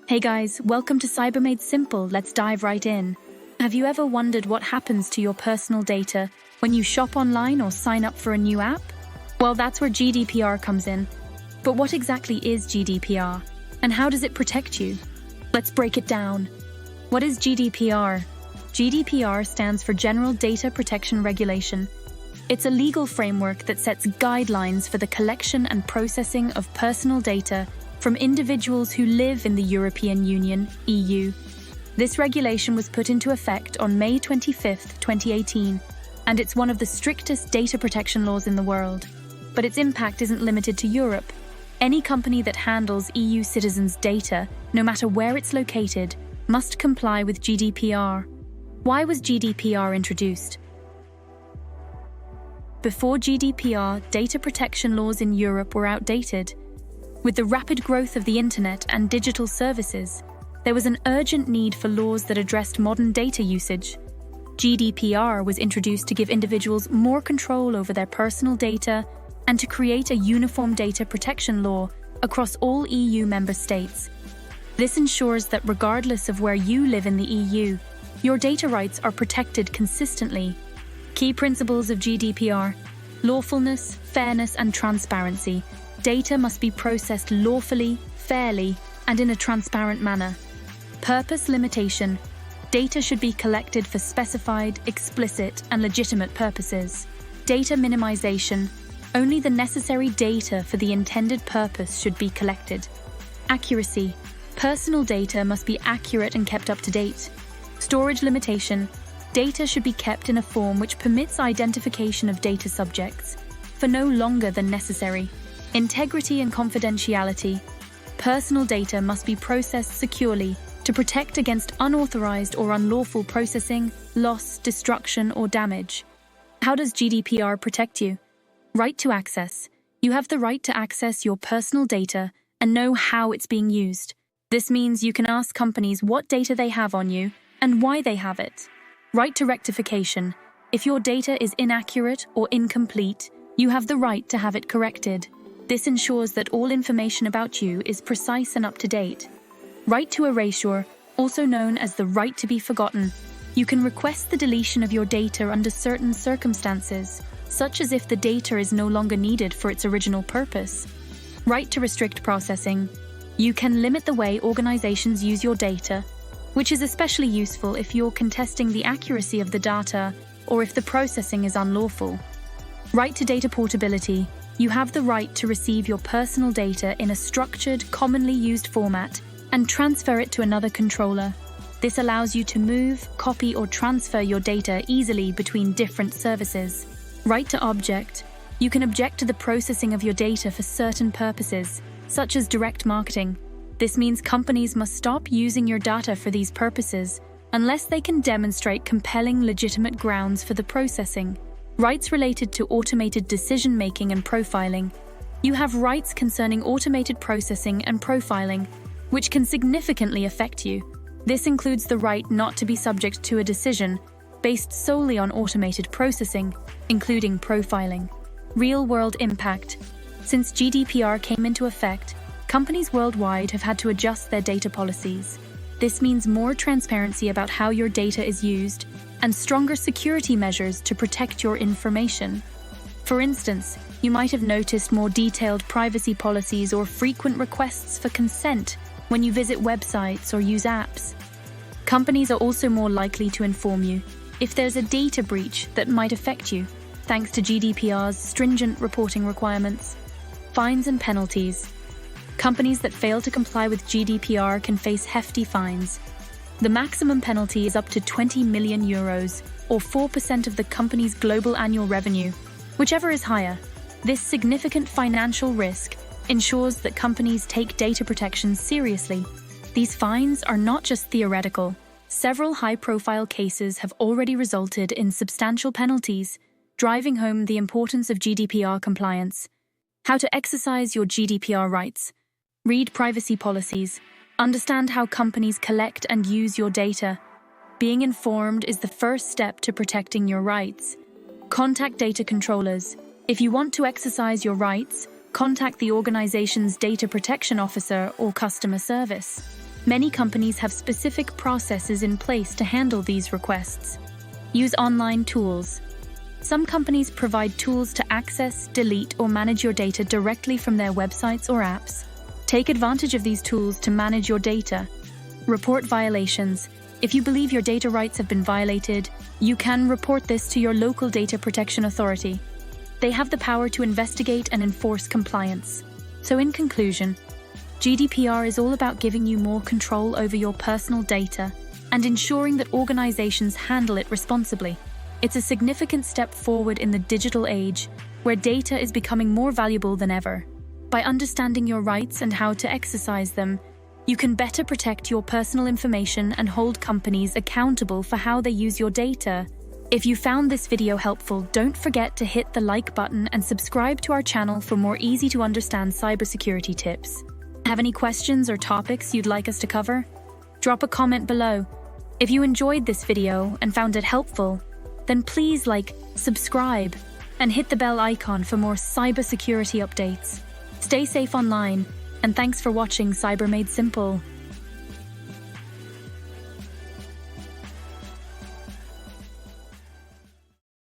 Hey guys, welcome to Cyber Made Simple. Let's dive right in. Have you ever wondered what happens to your personal data when you shop online or sign up for a new app? Well, that's where GDPR comes in. But what exactly is GDPR? And how does it protect you? Let's break it down. What is GDPR? GDPR stands for General Data Protection Regulation. It's a legal framework that sets guidelines for the collection and processing of personal data from individuals who live in the European Union, EU. This regulation was put into effect on May 25, 2018, and it's one of the strictest data protection laws in the world. But its impact isn't limited to Europe. Any company that handles EU citizens' data, no matter where it's located, must comply with GDPR. Why was GDPR introduced? Before GDPR, data protection laws in Europe were outdated. With the rapid growth of the internet and digital services, there was an urgent need for laws that addressed modern data usage. GDPR was introduced to give individuals more control over their personal data and to create a uniform data protection law across all EU member states. This ensures that regardless of where you live in the EU, your data rights are protected consistently. Key principles of GDPR: lawfulness, fairness, and transparency. Data must be processed lawfully, fairly, and in a transparent manner. Purpose limitation. Data should be collected for specified, explicit, and legitimate purposes. Data minimization. Only the necessary data for the intended purpose should be collected. Accuracy. Personal data must be accurate and kept up to date. Storage limitation. Data should be kept in a form which permits identification of data subjects for no longer than necessary. Integrity and confidentiality. Personal data must be processed securely to protect against unauthorized or unlawful processing, loss, destruction, or damage. How does GDPR protect you? Right to access. You have the right to access your personal data and know how it's being used. This means you can ask companies what data they have on you and why they have it. Right to rectification. If your data is inaccurate or incomplete, you have the right to have it corrected. This ensures that all information about you is precise and up to date. Right to erasure, also known as the right to be forgotten. You can request the deletion of your data under certain circumstances, such as if the data is no longer needed for its original purpose. Right to restrict processing. You can limit the way organizations use your data, which is especially useful if you're contesting the accuracy of the data or if the processing is unlawful. Right to data portability. You have the right to receive your personal data in a structured, commonly used format and transfer it to another controller. This allows you to move, copy, or transfer your data easily between different services. Right to object. You can object to the processing of your data for certain purposes, such as direct marketing. This means companies must stop using your data for these purposes unless they can demonstrate compelling legitimate grounds for the processing. Rights related to automated decision-making and profiling. You have rights concerning automated processing and profiling, which can significantly affect you. This includes the right not to be subject to a decision based solely on automated processing, including profiling. Real-world impact. Since GDPR came into effect, companies worldwide have had to adjust their data policies. This means more transparency about how your data is used and stronger security measures to protect your information. For instance, you might have noticed more detailed privacy policies or frequent requests for consent when you visit websites or use apps. Companies are also more likely to inform you if there's a data breach that might affect you, thanks to GDPR's stringent reporting requirements. Fines and penalties. Companies that fail to comply with GDPR can face hefty fines. The maximum penalty is up to 20 million euros, or 4% of the company's global annual revenue, whichever is higher. This significant financial risk ensures that companies take data protection seriously. These fines are not just theoretical. Several high-profile cases have already resulted in substantial penalties, driving home the importance of GDPR compliance. How to exercise your GDPR rights. Read privacy policies. Understand how companies collect and use your data. Being informed is the first step to protecting your rights. Contact data controllers. If you want to exercise your rights, contact the organization's data protection officer or customer service. Many companies have specific processes in place to handle these requests. Use online tools. Some companies provide tools to access, delete, or manage your data directly from their websites or apps. Take advantage of these tools to manage your data. Report violations. If you believe your data rights have been violated, you can report this to your local data protection authority. They have the power to investigate and enforce compliance. So in conclusion, GDPR is all about giving you more control over your personal data and ensuring that organizations handle it responsibly. It's a significant step forward in the digital age, where data is becoming more valuable than ever. By understanding your rights and how to exercise them, you can better protect your personal information and hold companies accountable for how they use your data. If you found this video helpful, don't forget to hit the like button and subscribe to our channel for more easy-to-understand cybersecurity tips. Have any questions or topics you'd like us to cover? Drop a comment below. If you enjoyed this video and found it helpful, then please subscribe, and hit the bell icon for more cybersecurity updates. Stay safe online, and thanks for watching Cyber Made Simple.